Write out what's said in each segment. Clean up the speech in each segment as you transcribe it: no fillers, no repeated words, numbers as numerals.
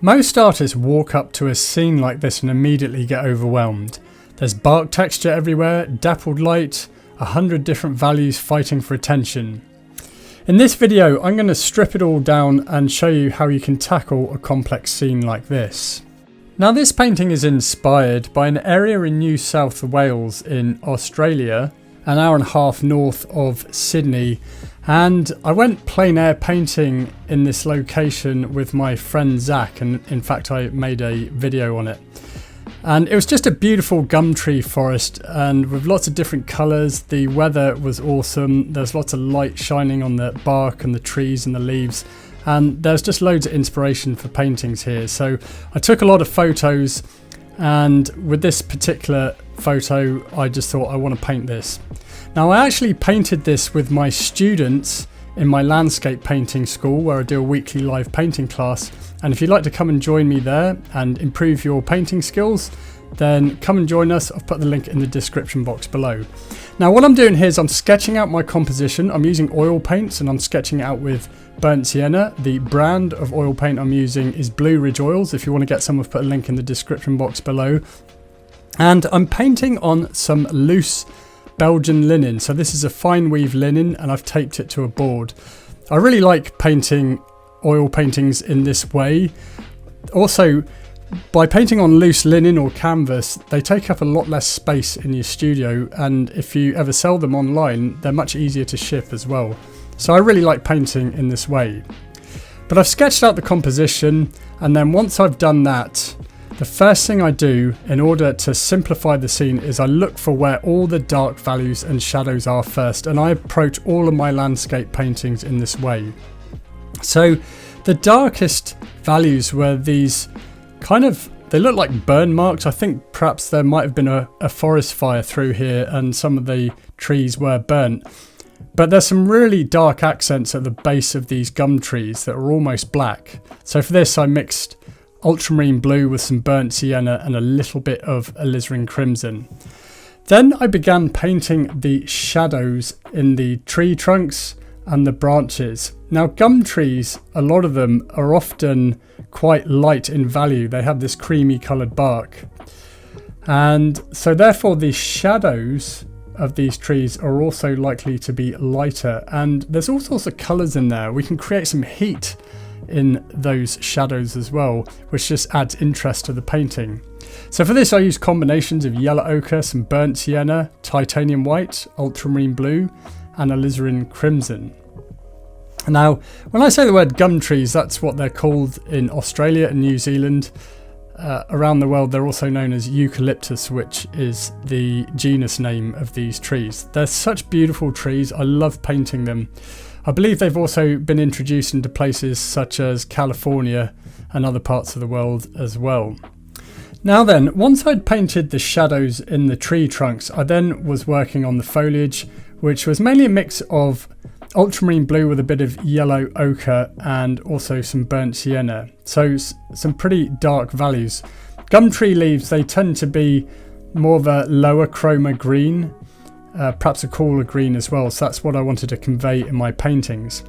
Most artists walk up to a scene like this and immediately get overwhelmed. There's bark texture everywhere, dappled light, 100 different values fighting for attention. In this video, I'm going to strip it all down and show you how you can tackle a complex scene like this. Now, this painting is inspired by an area in New South Wales in Australia, an hour and a half north of Sydney, and I went plein air painting in this location with my friend Zach, and in fact I made a video on it. And it was just a beautiful gum tree forest, and with lots of different colours. The weather was awesome. There's lots of light shining on the bark and the trees and the leaves, and there's just loads of inspiration for paintings here. So I took a lot of photos, and with this particular photo I just thought I want to paint this. Now, I actually painted this with my students in my landscape painting school, where I do a weekly live painting class, and if you'd like to come and join me there and improve your painting skills, then come and join us. I've put the link in the description box below. Now, what I'm doing here is I'm sketching out my composition. I'm using oil paints and I'm sketching it out with burnt sienna. The brand of oil paint I'm using is Blue Ridge Oils. If you want to get some, I've put a link in the description box below. And I'm painting on some loose Belgian linen. So this is a fine weave linen, and I've taped it to a board. I really like painting oil paintings in this way. Also, by painting on loose linen or canvas, they take up a lot less space in your studio, and if you ever sell them online, they're much easier to ship as well. So I really like painting in this way. But I've sketched out the composition, and then once I've done that, the first thing I do in order to simplify the scene is I look for where all the dark values and shadows are first, and I approach all of my landscape paintings in this way. So the darkest values were these they look like burn marks. I think perhaps there might have been a forest fire through here and some of the trees were burnt. But there's some really dark accents at the base of these gum trees that are almost black. So for this I mixed ultramarine blue with some burnt sienna and a little bit of alizarin crimson. Then I began painting the shadows in the tree trunks and the branches. Now, gum trees, a lot of them are often quite light in value. They have this creamy coloured bark, and so therefore the shadows of these trees are also likely to be lighter, and there's all sorts of colours in there. We can create some heat in those shadows as well, which just adds interest to the painting. So for this I use combinations of yellow ochre, some burnt sienna, titanium white, ultramarine blue and alizarin crimson. Now, when I say the word gum trees, that's what they're called in Australia and New Zealand. Around the world they're also known as eucalyptus, which is the genus name of these trees. They're such beautiful trees. I love painting them. I believe they've also been introduced into places such as California and other parts of the world as well. Now then, once I'd painted the shadows in the tree trunks, I then was working on the foliage, which was mainly a mix of ultramarine blue with a bit of yellow ochre and also some burnt sienna. So some pretty dark values. Gum tree leaves, they tend to be more of a lower chroma green, perhaps a cooler green as well. So that's what I wanted to convey in my paintings.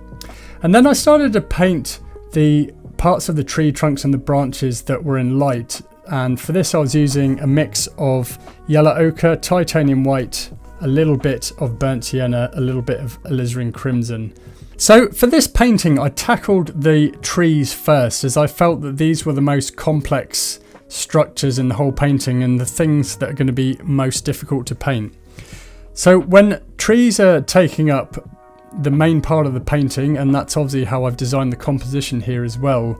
And then I started to paint the parts of the tree trunks and the branches that were in light. And for this I was using a mix of yellow ochre, titanium white, a little bit of burnt sienna, a little bit of alizarin crimson. So for this painting I tackled the trees first, as I felt that these were the most complex structures in the whole painting and the things that are going to be most difficult to paint. So when trees are taking up the main part of the painting, and that's obviously how I've designed the composition here as well,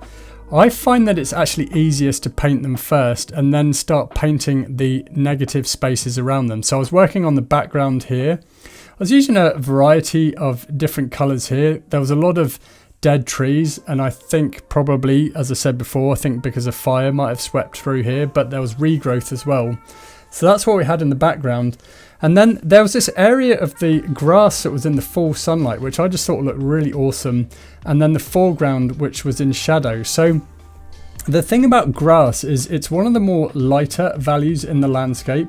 I find that it's actually easiest to paint them first and then start painting the negative spaces around them. So I was working on the background here. I was using a variety of different colours here. There was a lot of dead trees, and I think probably, as I said before, I think because of fire might have swept through here, but there was regrowth as well. So that's what we had in the background. And then there was this area of the grass that was in the full sunlight, which I just thought looked really awesome. And then the foreground, which was in shadow. So the thing about grass is it's one of the more lighter values in the landscape.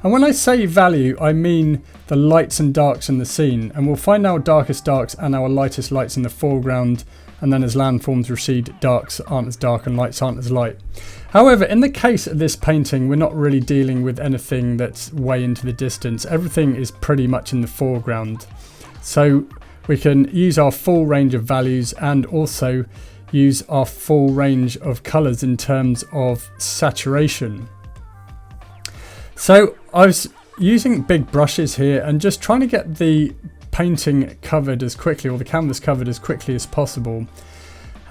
And when I say value, I mean the lights and darks in the scene. And we'll find our darkest darks and our lightest lights in the foreground and then as landforms recede, darks aren't as dark and lights aren't as light. However, in the case of this painting, we're not really dealing with anything that's way into the distance. Everything is pretty much in the foreground. So we can use our full range of values and also use our full range of colours in terms of saturation. So I was using big brushes here and just trying to get the painting covered as quickly, or the canvas covered as quickly as possible,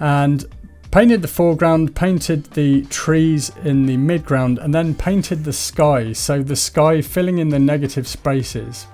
and painted the foreground, painted the trees in the midground, and then painted the sky, so the sky filling in the negative spaces.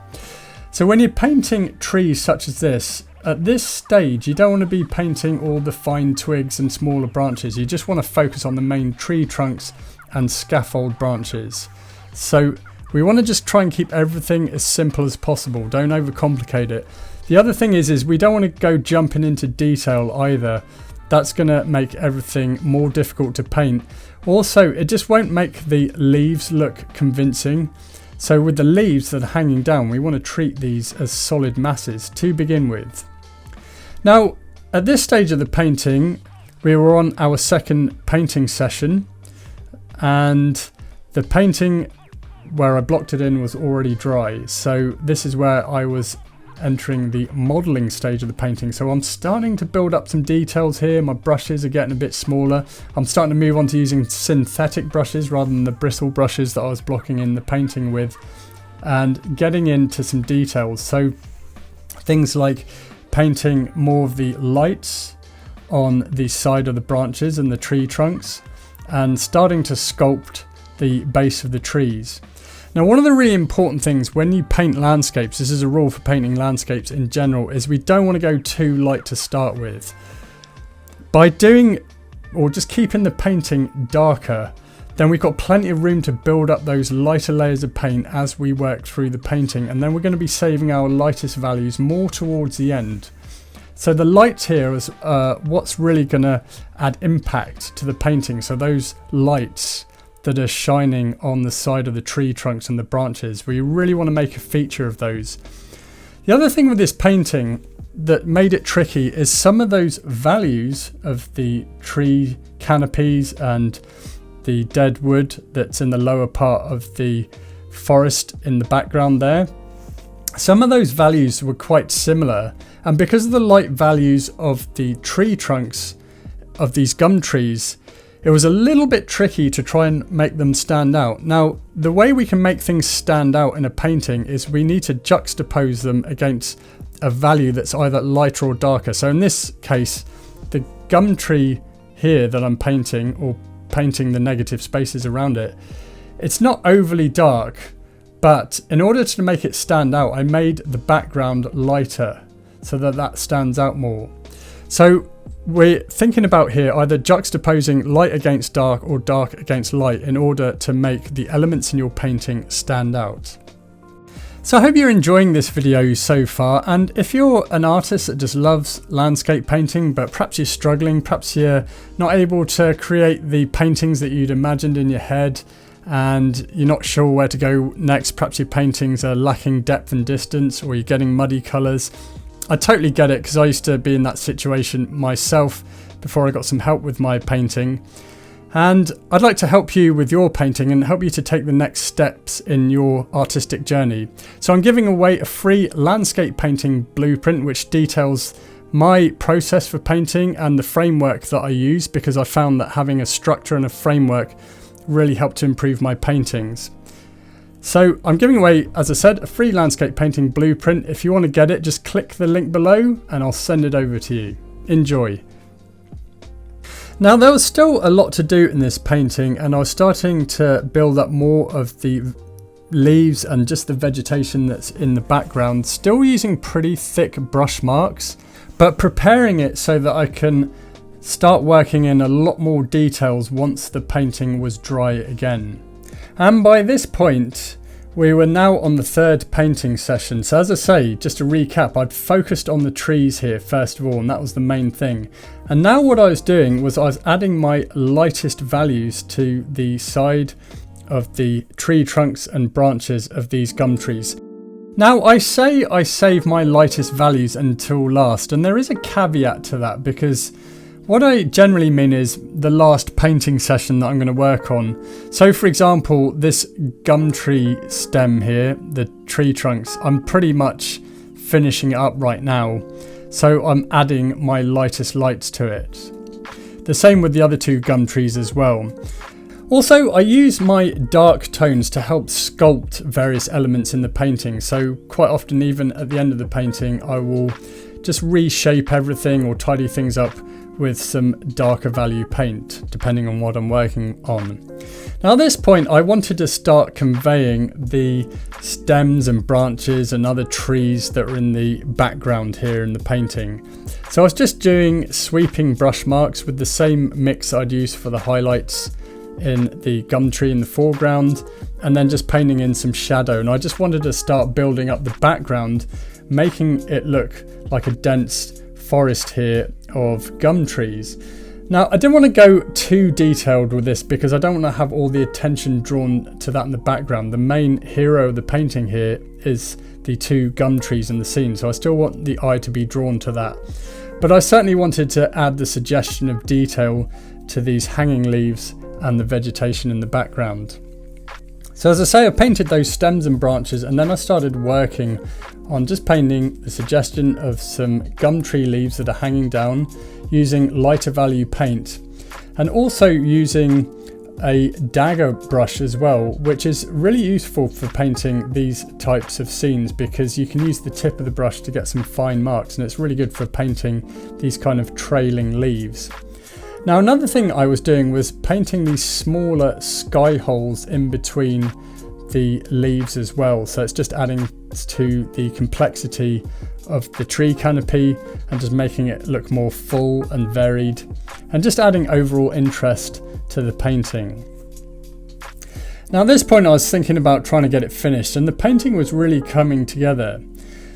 So when you're painting trees such as this, at this stage you don't want to be painting all the fine twigs and smaller branches. You just want to focus on the main tree trunks and scaffold branches. So we want to just try and keep everything as simple as possible. Don't overcomplicate it. The other thing is we don't want to go jumping into detail either. That's going to make everything more difficult to paint. Also, it just won't make the leaves look convincing. So with the leaves that are hanging down, we want to treat these as solid masses to begin with. Now, at this stage of the painting, we were on our second painting session, and the painting where I blocked it in was already dry. So this is where I was entering the modelling stage of the painting. So I'm starting to build up some details here. My brushes are getting a bit smaller. I'm starting to move on to using synthetic brushes rather than the bristle brushes that I was blocking in the painting with, and getting into some details. So things like painting more of the lights on the side of the branches and the tree trunks, and starting to sculpt the base of the trees. Now, one of the really important things when you paint landscapes, this is a rule for painting landscapes in general, is we don't want to go too light to start with. By doing, or just keeping the painting darker, then we've got plenty of room to build up those lighter layers of paint as we work through the painting, and then we're going to be saving our lightest values more towards the end. So the lights here is what's really going to add impact to the painting. So those lights that are shining on the side of the tree trunks and the branches, we really want to make a feature of those. The other thing with this painting that made it tricky is some of those values of the tree canopies and the dead wood that's in the lower part of the forest in the background there. Some of those values were quite similar, and because of the light values of the tree trunks of these gum trees, it was a little bit tricky to try and make them stand out. Now, the way we can make things stand out in a painting is we need to juxtapose them against a value that's either lighter or darker. So in this case, the gum tree here that I'm painting, or painting the negative spaces around it, it's not overly dark, but in order to make it stand out, I made the background lighter so that that stands out more. So we're thinking about here either juxtaposing light against dark or dark against light in order to make the elements in your painting stand out. So I hope you're enjoying this video so far, and if you're an artist that just loves landscape painting but perhaps you're struggling, perhaps you're not able to create the paintings that you'd imagined in your head and you're not sure where to go next, perhaps your paintings are lacking depth and distance, or you're getting muddy colours, I totally get it, because I used to be in that situation myself before I got some help with my painting. And I'd like to help you with your painting and help you to take the next steps in your artistic journey. So I'm giving away a free landscape painting blueprint which details my process for painting and the framework that I use, because I found that having a structure and a framework really helped to improve my paintings. So I'm giving away, as I said, a free landscape painting blueprint. If you want to get it, just click the link below and I'll send it over to you. Enjoy. Now, there was still a lot to do in this painting, and I was starting to build up more of the leaves and just the vegetation that's in the background, still using pretty thick brush marks, but preparing it so that I can start working in a lot more details once the painting was dry again. And by this point, we were now on the third painting session. So as I say, just to recap, I'd focused on the trees here first of all, and that was the main thing. And now what I was doing was I was adding my lightest values to the side of the tree trunks and branches of these gum trees. Now I say I save my lightest values until last, and there is a caveat to that, because what I generally mean is the last painting session that I'm going to work on. So for example, this gum tree stem here, the tree trunks, I'm pretty much finishing it up right now. So I'm adding my lightest lights to it. The same with the other two gum trees as well. Also, I use my dark tones to help sculpt various elements in the painting. So quite often, even at the end of the painting, I will just reshape everything or tidy things up with some darker value paint, depending on what I'm working on. Now at this point, I wanted to start conveying the stems and branches and other trees that are in the background here in the painting. So I was just doing sweeping brush marks with the same mix I'd use for the highlights in the gum tree in the foreground, and then just painting in some shadow. And I just wanted to start building up the background, making it look like a dense forest here of gum trees. Now I didn't want to go too detailed with this because I don't want to have all the attention drawn to that in the background. The main hero of the painting here is the two gum trees in the scene, so I still want the eye to be drawn to that. But I certainly wanted to add the suggestion of detail to these hanging leaves and the vegetation in the background. So as I say, I painted those stems and branches, and then I started working on just painting the suggestion of some gum tree leaves that are hanging down using lighter value paint, and also using a dagger brush as well, which is really useful for painting these types of scenes because you can use the tip of the brush to get some fine marks, and it's really good for painting these kind of trailing leaves. Now another thing I was doing was painting these smaller sky holes in between the leaves as well, so it's just adding to the complexity of the tree canopy and just making it look more full and varied, and just adding overall interest to the painting. Now at this point I was thinking about trying to get it finished, and the painting was really coming together.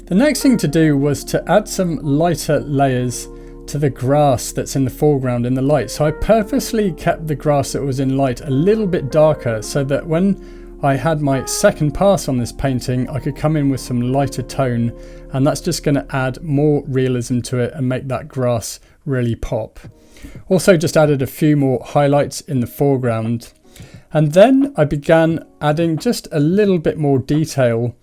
The next thing to do was to add some lighter layers to the grass that's in the foreground in the light. So I purposely kept the grass that was in light a little bit darker so that when I had my second pass on this painting, I could come in with some lighter tone, and that's just going to add more realism to it and make that grass really pop. Also just added a few more highlights in the foreground, and then I began adding just a little bit more detail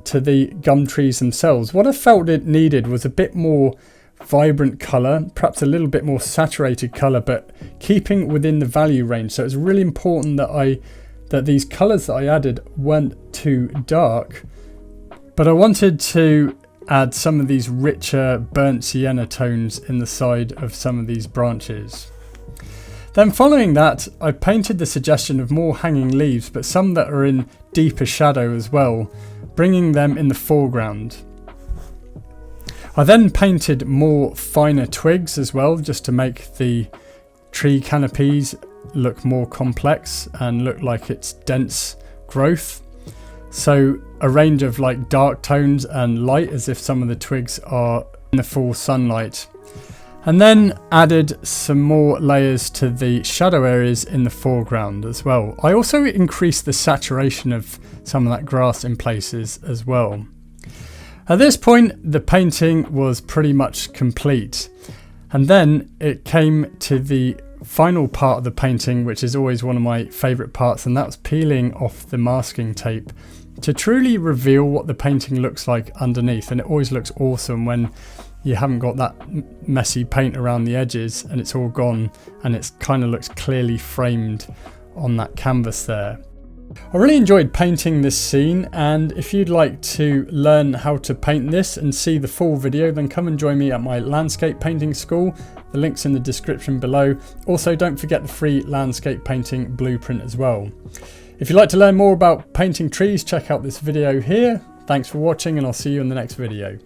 to the gum trees themselves. What I felt it needed was a bit more vibrant colour, perhaps a little bit more saturated colour, but keeping within the value range. So it's really important that these colours that I added weren't too dark, but I wanted to add some of these richer burnt sienna tones in the side of some of these branches. Then following that, I painted the suggestion of more hanging leaves, but some that are in deeper shadow as well, bringing them in the foreground. I then painted more finer twigs as well, just to make the tree canopies look more complex and look like it's dense growth. So a range of like dark tones and light, as if some of the twigs are in the full sunlight. And then added some more layers to the shadow areas in the foreground as well. I also increased the saturation of some of that grass in places as well. At this point, the painting was pretty much complete, and then it came to the final part of the painting, which is always one of my favourite parts, and that's peeling off the masking tape to truly reveal what the painting looks like underneath. And it always looks awesome when you haven't got that messy paint around the edges and it's all gone and it kind of looks clearly framed on that canvas there. I really enjoyed painting this scene, and if you'd like to learn how to paint this and see the full video, then come and join me at my landscape painting school. The link's in the description below. Also, don't forget the free landscape painting blueprint as well. If you'd like to learn more about painting trees, check out this video here. Thanks for watching, and I'll see you in the next video.